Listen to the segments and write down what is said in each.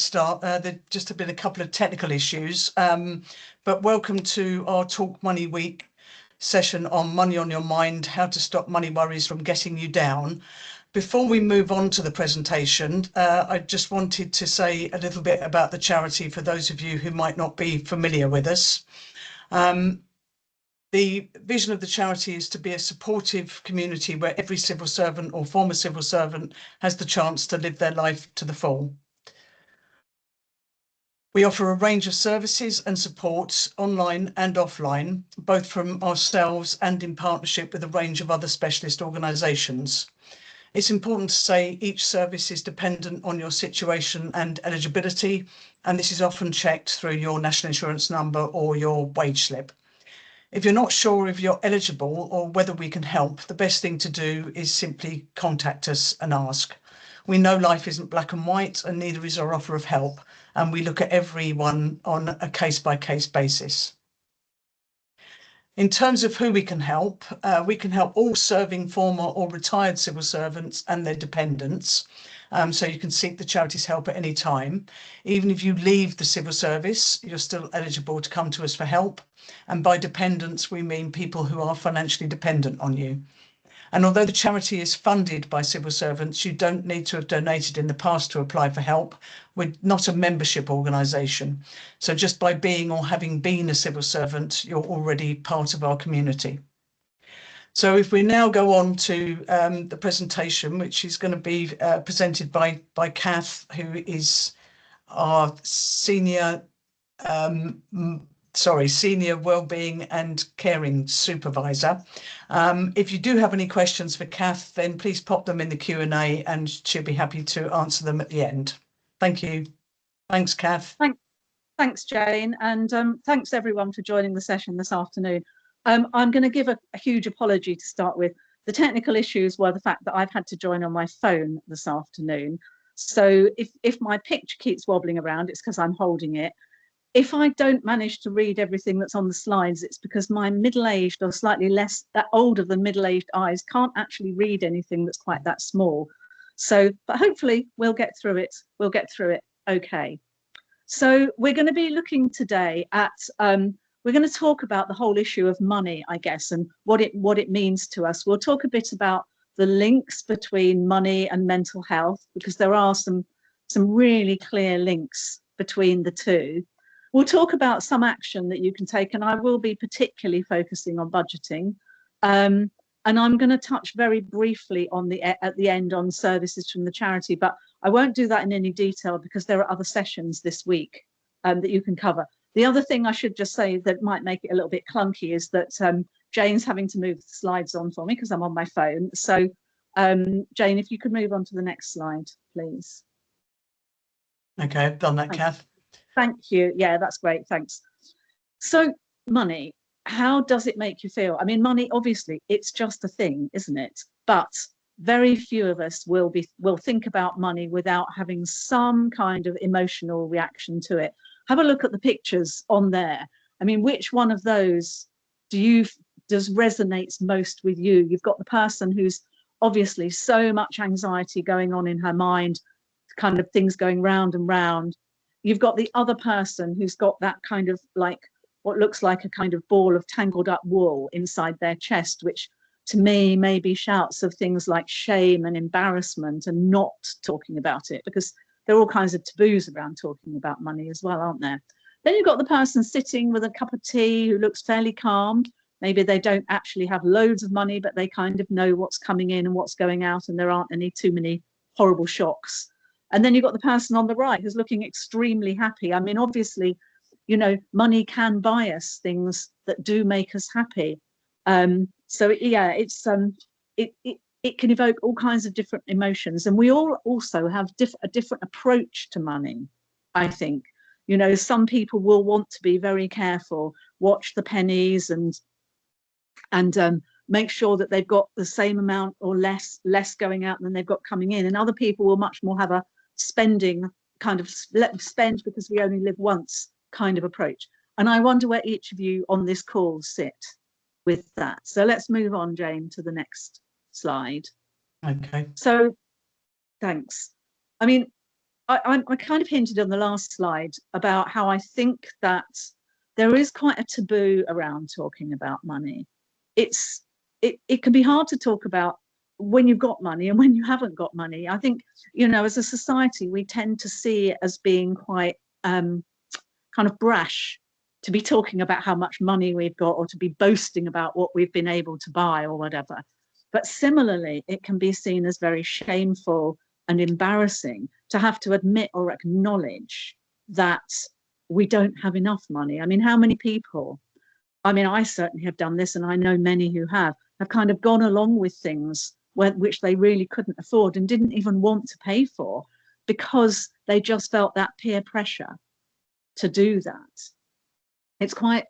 start. There's just been a couple of technical issues, but welcome to our Talk Money Week session on Money on Your Mind, how to stop money worries from getting you down. Before we move on to the presentation, I just wanted to say a little bit about the charity for those of you who might not be familiar with us. The vision of the charity is to be a supportive community where every civil servant or former civil servant has the chance to live their life to the full. We offer a range of services and supports online and offline, both from ourselves and in partnership with a range of other specialist organisations. It's important to say each service is dependent on your situation and eligibility, and this is often checked through your national insurance number or your wage slip. If you're not sure if you're eligible or whether we can help, the best thing to do is simply contact us and ask. We know life isn't black and white, and neither is our offer of help, and we look at everyone on a case-by-case basis. In terms of who we can help all serving former or retired civil servants and their dependents. So you can seek the charity's help at any time. Even if you leave the civil service, you're still eligible to come to us for help. And by dependents, we mean people who are financially dependent on you. And although the charity is funded by civil servants, you don't need to have donated in the past to apply for help. We're not a membership organisation. So just by being or having been a civil servant, you're already part of our community. So if we now go on to the presentation, which is going to be presented by Kath, who is our senior wellbeing and caring supervisor. If you do have any questions for Kath, then please pop them in the Q&A and she'll be happy to answer them at the end. Thank you. Thanks, Kath. Thanks, Jane, and thanks everyone for joining the session this afternoon. I'm going to give a huge apology to start with. The technical issues were the fact that I've had to join on my phone this afternoon. So if my picture keeps wobbling around, it's because I'm holding it. If I don't manage to read everything that's on the slides, it's because my middle-aged or slightly less older than middle-aged eyes can't actually read anything that's quite that small. So, but hopefully we'll get through it. We'll get through it okay. So we're going to be looking today at, we're going to talk about the whole issue of money, I guess, and what it means to us. We'll talk a bit about the links between money and mental health, because there are some really clear links between the two. We'll talk about some action that you can take, and I will be particularly focusing on budgeting. And I'm going to touch very briefly on at the end on services from the charity, but I won't do that in any detail because there are other sessions this week that you can cover. The other thing I should just say that might make it a little bit clunky is that Jane's having to move the slides on for me because I'm on my phone. So Jane, if you could move on to the next slide, please. Okay, I've done that, Kath. Thank you. Yeah, that's great. Thanks. So money, how does it make you feel? I mean, money, obviously, it's just a thing, isn't it? But very few of us will think about money without having some kind of emotional reaction to it. Have a look at the pictures on there. I mean, which one of those does resonates most with you? You've got the person who's obviously so much anxiety going on in her mind, kind of things going round and round. You've got the other person who's got that kind of like what looks like a kind of ball of tangled up wool inside their chest, which to me maybe shouts of things like shame and embarrassment and not talking about it, because there are all kinds of taboos around talking about money as well, aren't there? Then you've got the person sitting with a cup of tea who looks fairly calm. Maybe they don't actually have loads of money, but they kind of know what's coming in and what's going out, and there aren't too many horrible shocks. And then you've got the person on the right who's looking extremely happy. I mean, obviously, you know, money can buy us things that do make us happy. So yeah, it can evoke all kinds of different emotions, and we all also have a different approach to money. I think, you know, some people will want to be very careful, watch the pennies, and make sure that they've got the same amount or less going out than they've got coming in, and other people will much more have a spending kind of spend because we only live once kind of approach. And I wonder where each of you on this call sit with that. So let's move on, Jane, to the next slide. Okay. So thanks. I mean, I kind of hinted on the last slide about how I think that there is quite a taboo around talking about money. It can be hard to talk about when you've got money and when you haven't got money. I think, you know, as a society, we tend to see it as being quite kind of brash to be talking about how much money we've got, or to be boasting about what we've been able to buy or whatever. But similarly, it can be seen as very shameful and embarrassing to have to admit or acknowledge that we don't have enough money. I mean, how many people, I mean, I certainly have done this, and I know many who have kind of gone along with things which they really couldn't afford and didn't even want to pay for, because they just felt that peer pressure to do that. It's quite,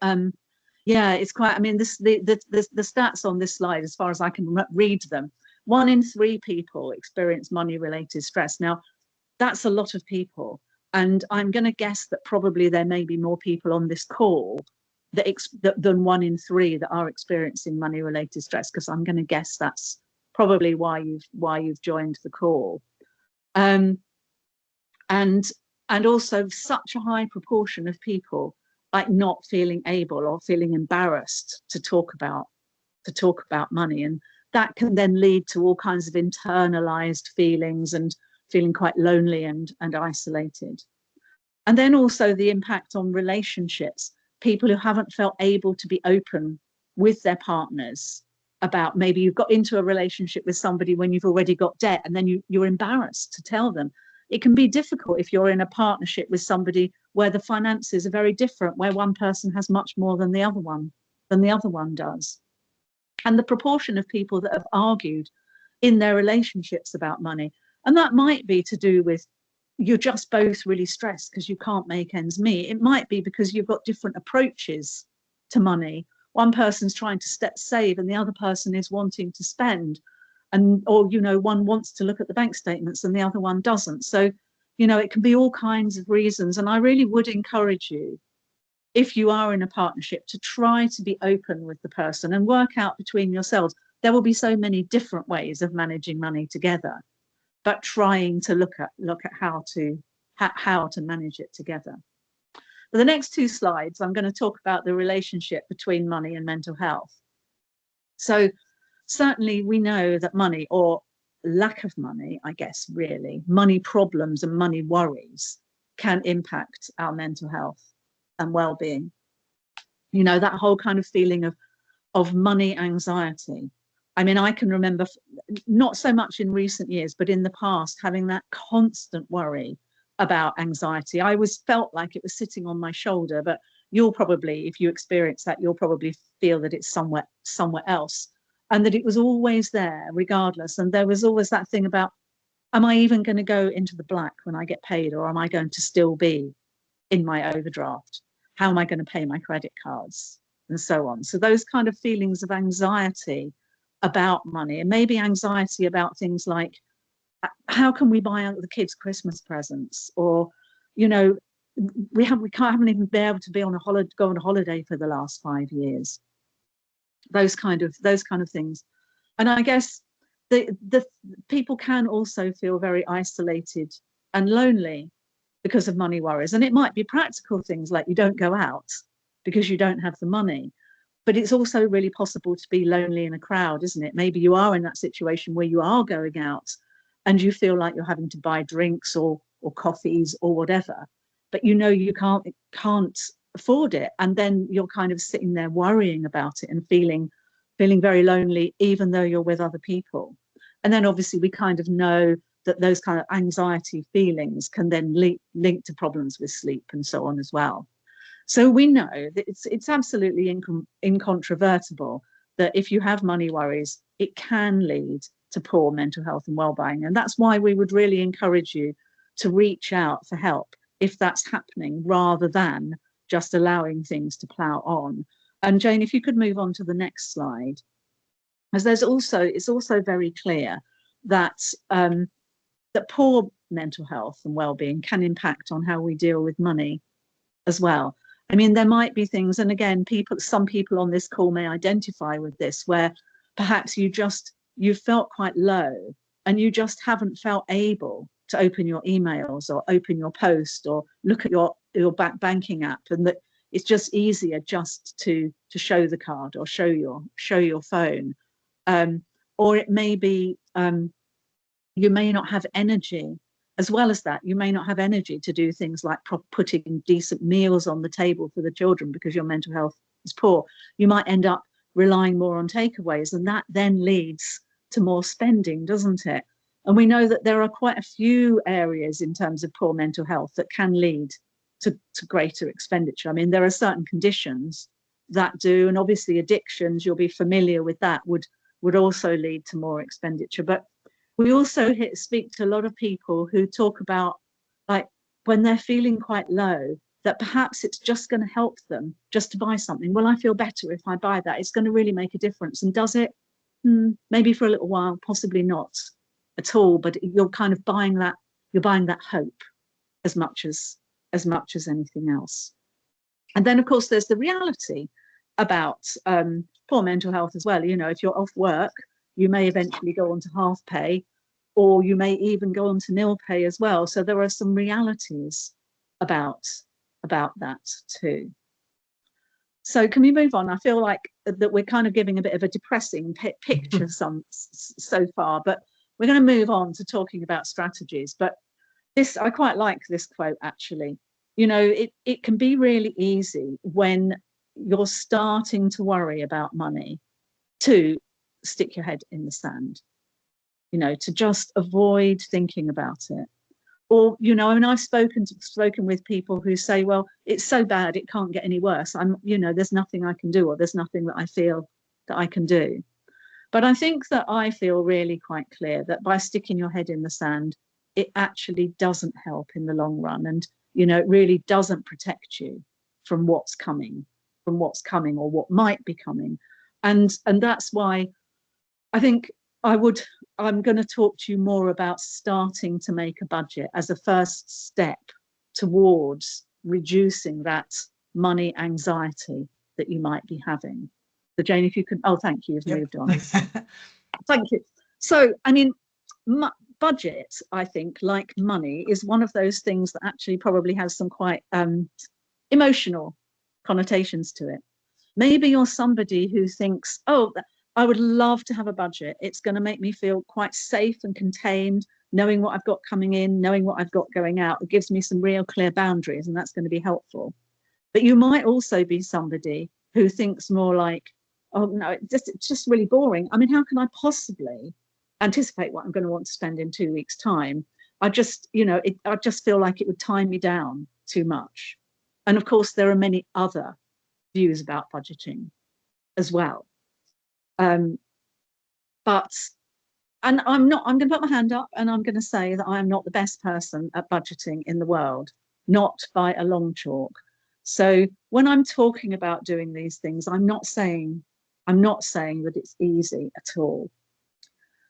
yeah, it's quite, I mean, the stats on this slide, as far as I can read them, 1 in 3 people experience money-related stress. Now, that's a lot of people. And I'm going to guess that probably there may be more people on this call than 1 in 3 that are experiencing money-related stress, because I'm going to guess that's probably why you've joined the call. And also such a high proportion of people like not feeling able or feeling embarrassed to talk about money, and that can then lead to all kinds of internalized feelings and feeling quite lonely and isolated. And then also the impact on relationships, people who haven't felt able to be open with their partners about, maybe you've got into a relationship with somebody when you've already got debt, and then you're embarrassed to tell them. It can be difficult if you're in a partnership with somebody where the finances are very different, where one person has much more than the other one does. And the proportion of people that have argued in their relationships about money, and that might be to do with you're just both really stressed because you can't make ends meet. It might be because you've got different approaches to money. One person's trying to save and the other person is wanting to spend. And, or, you know, one wants to look at the bank statements and the other one doesn't. So, you know, it can be all kinds of reasons. And I really would encourage you, if you are in a partnership, to try to be open with the person and work out between yourselves. There will be so many different ways of managing money together, but trying to look at how to manage it together. For the next 2 slides, I'm going to talk about the relationship between money and mental health. So certainly we know that money, or lack of money, I guess, really, money problems and money worries can impact our mental health and well-being. You know, that whole kind of feeling of money anxiety. I mean, I can remember, not so much in recent years, but in the past, having that constant worry about anxiety. I always felt like it was sitting on my shoulder, but you'll probably, if you experience that, you'll probably feel that it's somewhere else, and that it was always there regardless. And there was always that thing about, am I even going to go into the black when I get paid, or am I going to still be in my overdraft? How am I going to pay my credit cards, and so on? So those kind of feelings of anxiety about money, and maybe anxiety about things like, how can we buy out the kids Christmas presents, or, you know, we haven't even been able to be on go on a holiday for the last 5 years. Those kind of things. And I guess the people can also feel very isolated and lonely because of money worries. And it might be practical things like you don't go out because you don't have the money. But it's also really possible to be lonely in a crowd, isn't it? Maybe you are in that situation where you are going out and you feel like you're having to buy drinks or coffees or whatever, but you know you can't afford it. And then you're kind of sitting there worrying about it and feeling very lonely, even though you're with other people. And then obviously we kind of know that those kind of anxiety feelings can then link to problems with sleep and so on as well. So we know that it's absolutely incontrovertible that if you have money worries, it can lead to poor mental health and well-being. And that's why we would really encourage you to reach out for help if that's happening, rather than just allowing things to plow on. And Jane, if you could move on to the next slide, as it's also very clear that that poor mental health and well-being can impact on how we deal with money as well. I mean, there might be things, and again, some people on this call may identify with this, where perhaps you felt quite low and you just haven't felt able to open your emails or open your post or look at your banking app, and that it's just easier just to show the card or show your phone. Or it may be you may not have energy. As well as that, you may not have energy to do things like putting decent meals on the table for the children because your mental health is poor. You might end up relying more on takeaways, and that then leads to more spending, doesn't it? And we know that there are quite a few areas in terms of poor mental health that can lead to greater expenditure. I mean, there are certain conditions that do, and obviously addictions, you'll be familiar with that, would also lead to more expenditure. But we also speak to a lot of people who talk about, like, when they're feeling quite low, that perhaps it's just going to help them just to buy something. Well, I feel better if I buy that. It's going to really make a difference. And does it? Maybe for a little while, possibly not at all. But you're kind of buying that. You're buying that hope as much as anything else. And then, of course, there's the reality about poor mental health as well. You know, if you're off work, you may eventually go on to half pay, or you may even go on to nil pay as well. So there are some realities about that too. So can we move on? I feel like that we're kind of giving a bit of a depressing picture so far, but we're going to move on to talking about strategies. But this, I quite like this quote, actually. You know, it can be really easy when you're starting to worry about money to stick your head in the sand, you know, to just avoid thinking about it. Or, you know, I mean, I've spoken with people who say, well, it's so bad, it can't get any worse. You know, there's nothing I can do, or there's nothing that I feel that I can do. But I think that I feel really quite clear that by sticking your head in the sand, it actually doesn't help in the long run. And, you know, it really doesn't protect you from what's coming, or what might be coming. And that's why I think I'm going to talk to you more about starting to make a budget as a first step towards reducing that money anxiety that you might be having. So Jane, if you could, oh, thank you, you've moved on. Thank you. So, I mean, budget, I think, like money, is one of those things that actually probably has some quite emotional connotations to it. Maybe you're somebody who thinks, oh, I would love to have a budget. It's going to make me feel quite safe and contained, knowing what I've got coming in, knowing what I've got going out. It gives me some real clear boundaries, and that's going to be helpful. But you might also be somebody who thinks more like, oh, no, it's just really boring. I mean, how can I possibly anticipate what I'm going to want to spend in 2 weeks' time? I just, you know, I just feel like it would tie me down too much. And of course, there are many other views about budgeting as well. And I'm going to put my hand up, and I'm going to say that I am not the best person at budgeting in the world, not by a long chalk. So when I'm talking about doing these things, I'm not saying that it's easy at all.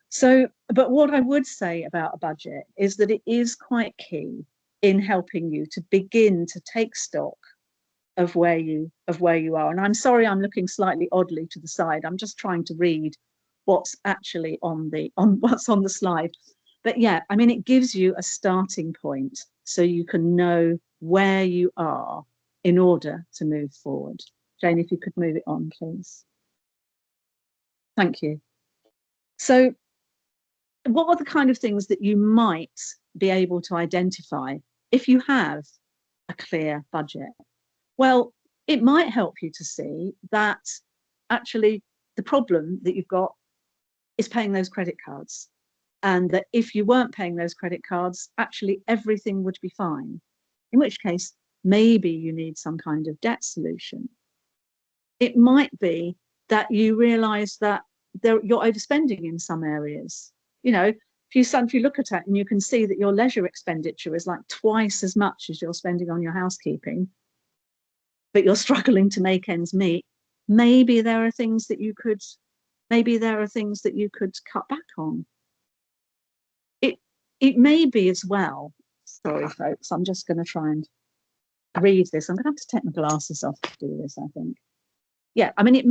So, but what I would say about a budget is that it is quite key in helping you to begin to take stock of where you are. And I'm sorry, I'm looking slightly oddly to the side. I'm just trying to read what's actually on what's on the slide. But yeah, I mean, it gives you a starting point so you can know where you are in order to move forward. Jane, if you could move it on, please. Thank you. So what are the kind of things that you might be able to identify if you have a clear budget? Well, it might help you to see that actually the problem that you've got is paying those credit cards, and that if you weren't paying those credit cards, actually everything would be fine, in which case maybe you need some kind of debt solution. It might be that you realize that you're overspending in some areas. You know, if you look at it and you can see that your leisure expenditure is like twice as much as you're spending on your housekeeping, but you're struggling to make ends meet, maybe there are things that you could cut back on. It may be as well, sorry folks, I'm just going to try and read this. I'm going to have to take my glasses off to do this, I think. Yeah, I mean, it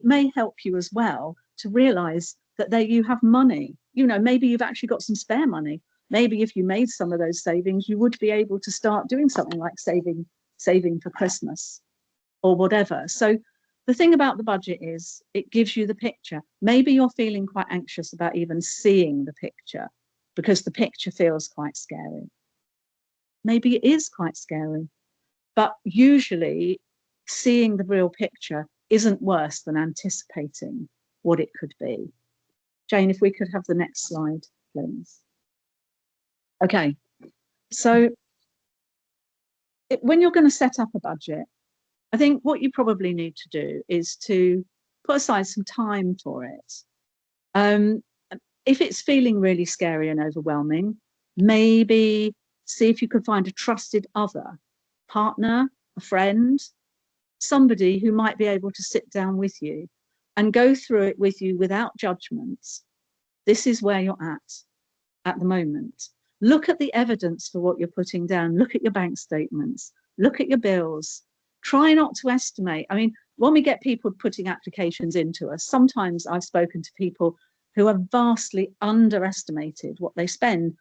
may help you as well to realize that there you have money. You know, maybe you've actually got some spare money. maybe if you made some of those savings, you would be able to start doing something like saving for Christmas or whatever. So the thing about the budget is it gives you the picture. Maybe you're feeling quite anxious about even seeing the picture because the picture feels quite scary. Maybe it is quite scary, but usually seeing the real picture isn't worse than anticipating what it could be. Jane, if we could have the next slide, please. Okay, so when you're going to set up a budget, I think what you probably need to do is to put aside some time for it. If it's feeling really scary and overwhelming, maybe see if you can find a trusted other, partner, a friend, somebody who might be able to sit down with you and go through it with you without judgments. This is where you're at the moment. Look at the evidence for what you're putting down. Look at your bank statements. Look at your bills. Try not to estimate. I mean, when we get people putting applications into us, sometimes I've spoken to people who have vastly underestimated what they spend.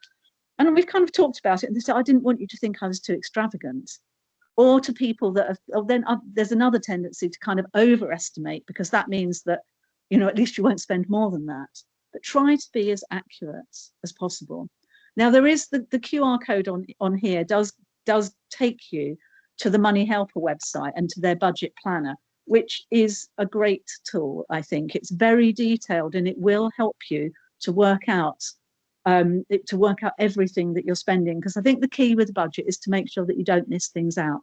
And we've kind of talked about it and they said, I didn't want you to think I was too extravagant. Or to people that have, then there's another tendency to kind of overestimate, because that means that, you know, at least you won't spend more than that. But try to be as accurate as possible. Now, there is the QR code on here does take you to the Money Helper website and to their budget planner, which is a great tool, I think. It's very detailed and it will help you to work out everything that you're spending, because I think the key with the budget is to make sure that you don't miss things out.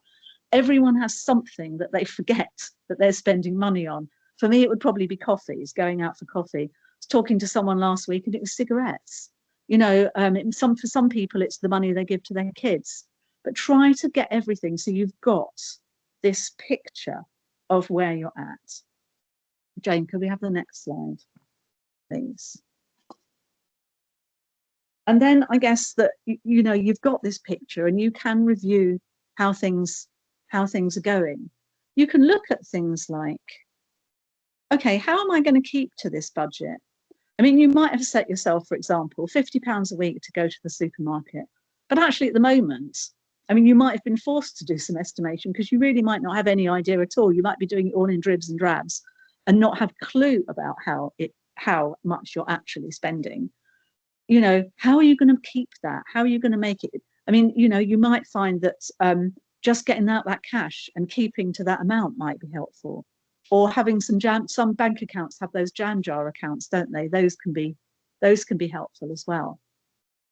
Everyone has something that they forget that they're spending money on. For me, it would probably be coffees, going out for coffee. I was talking to someone last week and it was cigarettes. You know, for some people, it's the money they give to their kids. But try to get everything so you've got this picture of where you're at. Jane, could we have the next slide, please? And then I guess that, you know, you've got this picture and you can review how things are going. You can look at things like, okay, how am I going to keep to this budget? I mean, you might have set yourself, for example, £50 a week to go to the supermarket. But actually at the moment, I mean, you might have been forced to do some estimation because you really might not have any idea at all. You might be doing it all in dribs and drabs and not have a clue about how much you're actually spending. You know, how are you going to keep that? How are you going to make it? I mean, you know, you might find that just getting out that cash and keeping to that amount might be helpful. Or having some bank accounts have those jam jar accounts, don't they? Those can be helpful as well.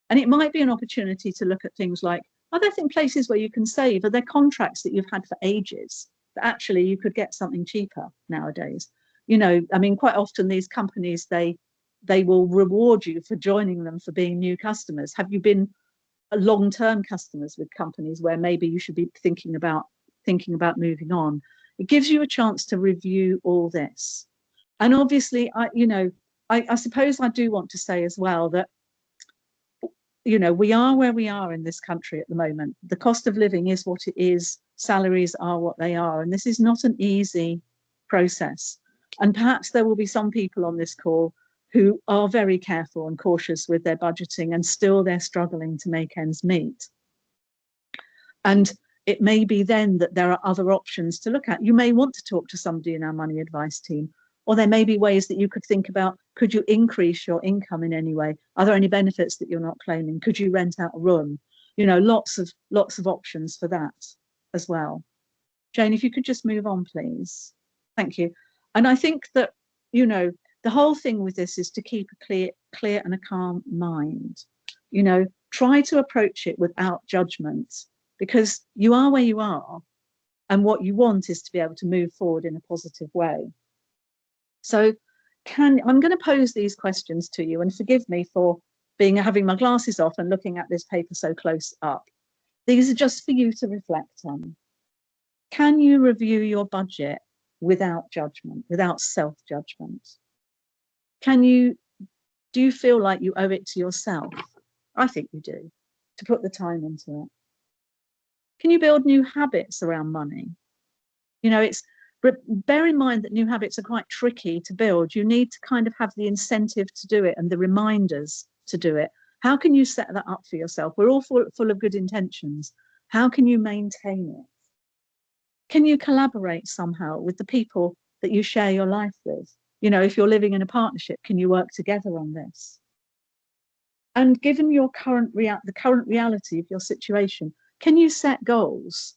And it might be an opportunity to look at things like, are there places where you can save? Are there contracts that you've had for ages that actually you could get something cheaper nowadays? You know, I mean, quite often these companies, they will reward you for joining them for being new customers. Have you been long-term customers with companies where maybe you should be thinking about moving on? It gives you a chance to review all this. And obviously, I suppose I do want to say as well that, you know, we are where we are in this country at the moment. The cost of living is what it is. Salaries are what they are. And this is not an easy process. And perhaps there will be some people on this call who are very careful and cautious with their budgeting and still they're struggling to make ends meet. And it may be then that there are other options to look at. You may want to talk to somebody in our money advice team, or there may be ways that you could think about, could you increase your income in any way? Are there any benefits that you're not claiming? Could you rent out a room? You know, lots of options for that as well. Jane, if you could just move on, please. Thank you. And I think that, you know, the whole thing with this is to keep a clear and a calm mind. You know, try to approach it without judgment, because you are where you are, and what you want is to be able to move forward in a positive way. So I'm going to pose these questions to you, and forgive me for having my glasses off and looking at this paper so close up. These are just for you to reflect on. Can you review your budget without judgment, without self-judgment? Do you feel like you owe it to yourself? I think you do, to put the time into it. Can you build new habits around money? You know, bear in mind that new habits are quite tricky to build. You need to kind of have the incentive to do it and the reminders to do it. How can you set that up for yourself? We're all full of good intentions. How can you maintain it? Can you collaborate somehow with the people that you share your life with? You know, if you're living in a partnership, can you work together on this? And given your the current reality of your situation, can you set goals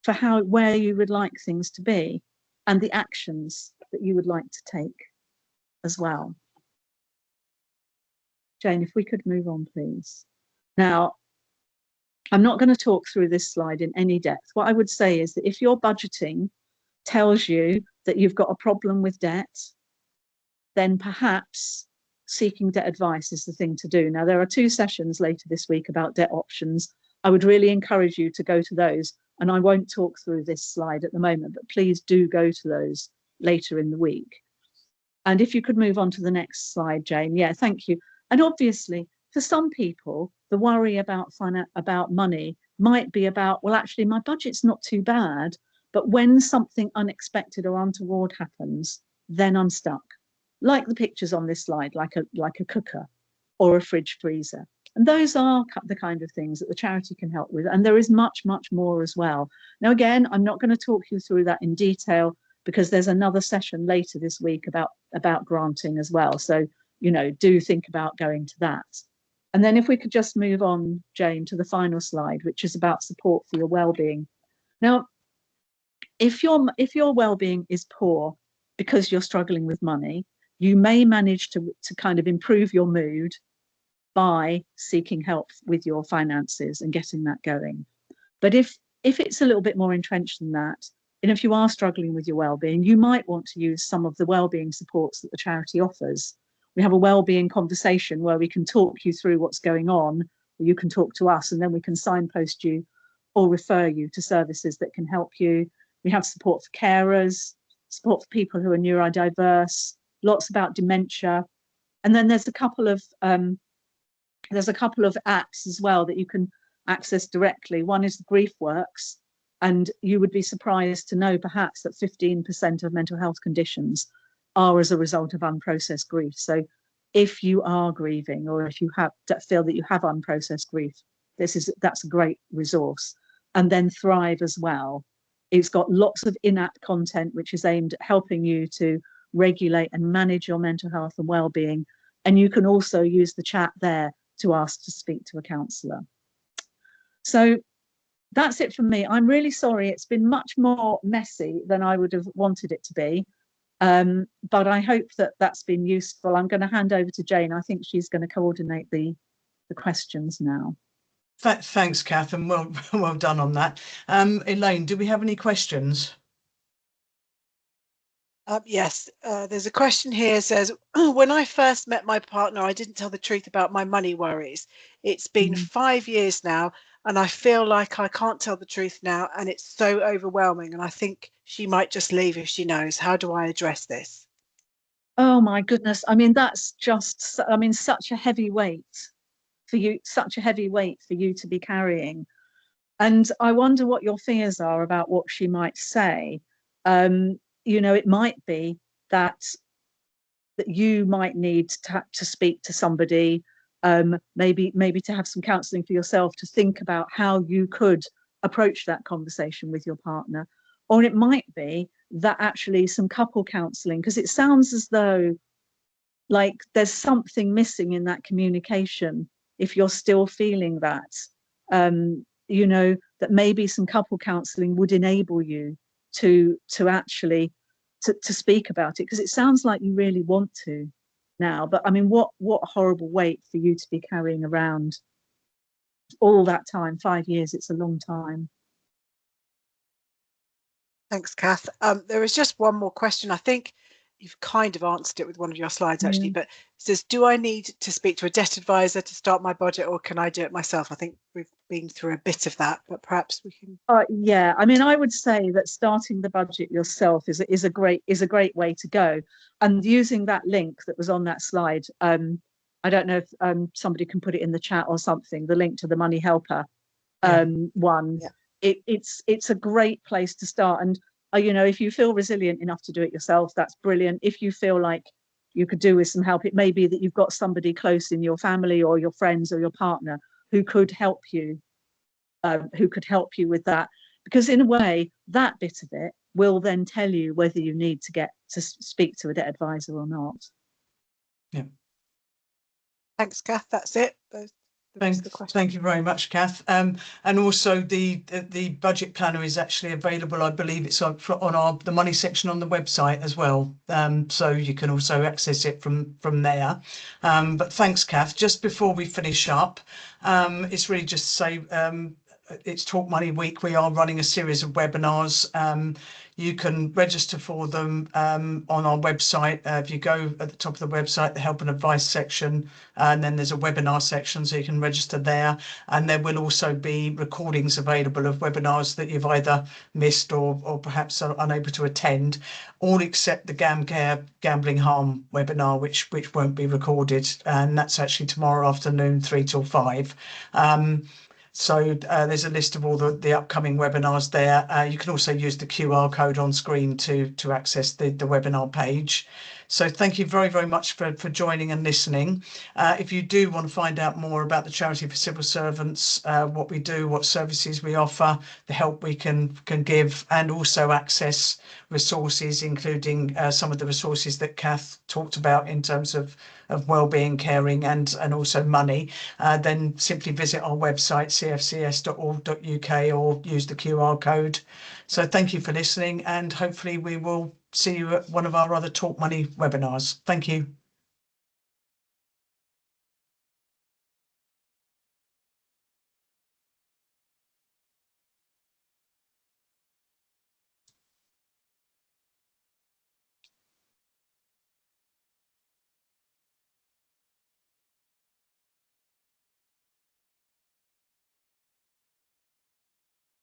for where you would like things to be and the actions that you would like to take as well? Jane, if we could move on, please. Now, I'm not going to talk through this slide in any depth. What I would say is that if your budgeting tells you that you've got a problem with debt, then perhaps seeking debt advice is the thing to do. Now, there are 2 sessions later this week about debt options. I would really encourage you to go to those, and I won't talk through this slide at the moment, but please do go to those later in the week. And if you could move on to the next slide, Jane. Yeah, thank you. And obviously, for some people, the worry about money might be about, well, actually, my budget's not too bad, but when something unexpected or untoward happens, then I'm stuck. Like the pictures on this slide, like a cooker or a fridge freezer. And those are the kind of things that the charity can help with. And there is much, much more as well. Now, again, I'm not going to talk you through that in detail because there's another session later this week about granting as well. So, you know, do think about going to that. And then if we could just move on, Jane, to the final slide, which is about support for your well-being. Now, if your well-being is poor because you're struggling with money, you may manage to kind of improve your mood by seeking help with your finances and getting that going. But if it's a little bit more entrenched than that, and if you are struggling with your well-being, you might want to use some of the well-being supports that the charity offers. We have a well-being conversation where we can talk you through what's going on, or you can talk to us, and then we can signpost you or refer you to services that can help you. We have support for carers, support for people who are neurodiverse, lots about dementia. And then there's a couple of apps as well that you can access directly. One is the GriefWorks, and you would be surprised to know perhaps that 15% of mental health conditions are as a result of unprocessed grief. So if you are grieving, or if you feel that you have unprocessed grief, that's a great resource. And then Thrive as well. It's got lots of in-app content which is aimed at helping you to regulate and manage your mental health and well-being. And you can also use the chat there to ask to speak to a counsellor. So that's it from me. I'm really sorry. It's been much more messy than I would have wanted it to be. But I hope that that's been useful. I'm going to hand over to Jane. I think she's going to coordinate the questions now. Thanks, Kath, and well done on that. Elaine, do we have any questions? Yes, there's a question here. It says, when I first met my partner, I didn't tell the truth about my money worries. It's been 5 years now, and I feel like I can't tell the truth now, and it's so overwhelming. And I think she might just leave if she knows. How do I address this? Oh my goodness. I mean, that's just, I mean, such a heavy weight for you, to be carrying. And I wonder what your fears are about what she might say. You know, it might be that you might need to speak to somebody, maybe to have some counselling for yourself, to think about how you could approach that conversation with your partner. Or it might be that actually some couple counselling, because it sounds as though like there's something missing in that communication. If you're still feeling that, you know, that maybe some couple counselling would enable you to actually to speak about it, because it sounds like you really want to now. But I mean, what a horrible weight for you to be carrying around all that time. 5 years, it's a long time. Thanks, Kath. There is just one more question. I think you've kind of answered it with one of your slides, actually, but it says, do I need to speak to a debt advisor to start my budget, or can I do it myself? I think we've been through a bit of that, but perhaps we can. Yeah, I mean, I would say that starting the budget yourself is a great way to go. And using that link that was on that slide, I don't know if somebody can put it in the chat or something, the link to the Money Helper one. Yeah. It's a great place to start. And you know, if you feel resilient enough to do it yourself, that's brilliant. If you feel like you could do with some help. It may be that you've got somebody close in your family or your friends or your partner who could help you, with that. Because in a way, that bit of it will then tell you whether you need to get to speak to a debt advisor or not. Yeah. Thanks, Kath. That's it. Thank you very much, Kath. And also the budget planner is actually available. I believe it's on the money section on the website as well. So you can also access it from there. But thanks, Kath. Just before we finish up, it's really just to say it's Talk Money Week. We are running a series of webinars. You can register for them on our website. If you go at the top of the website, the help and advice section, and then there's a webinar section, so you can register there. And there will also be recordings available of webinars that you've either missed or perhaps are unable to attend, all except the gambling harm webinar, which won't be recorded. And that's actually tomorrow afternoon, 3 till 5. So there's a list of all the upcoming webinars there. You can also use the QR code on screen to access the webinar page. So thank you very, very much for joining and listening. If you do want to find out more about the Charity for Civil Servants, what we do, what services we offer, the help we can give, and also access resources, including some of the resources that Kath talked about in terms of wellbeing, caring, and also money, then simply visit our website, cfcs.org.uk, or use the QR code. So thank you for listening, and hopefully we will see you at one of our other Talk Money webinars. Thank you.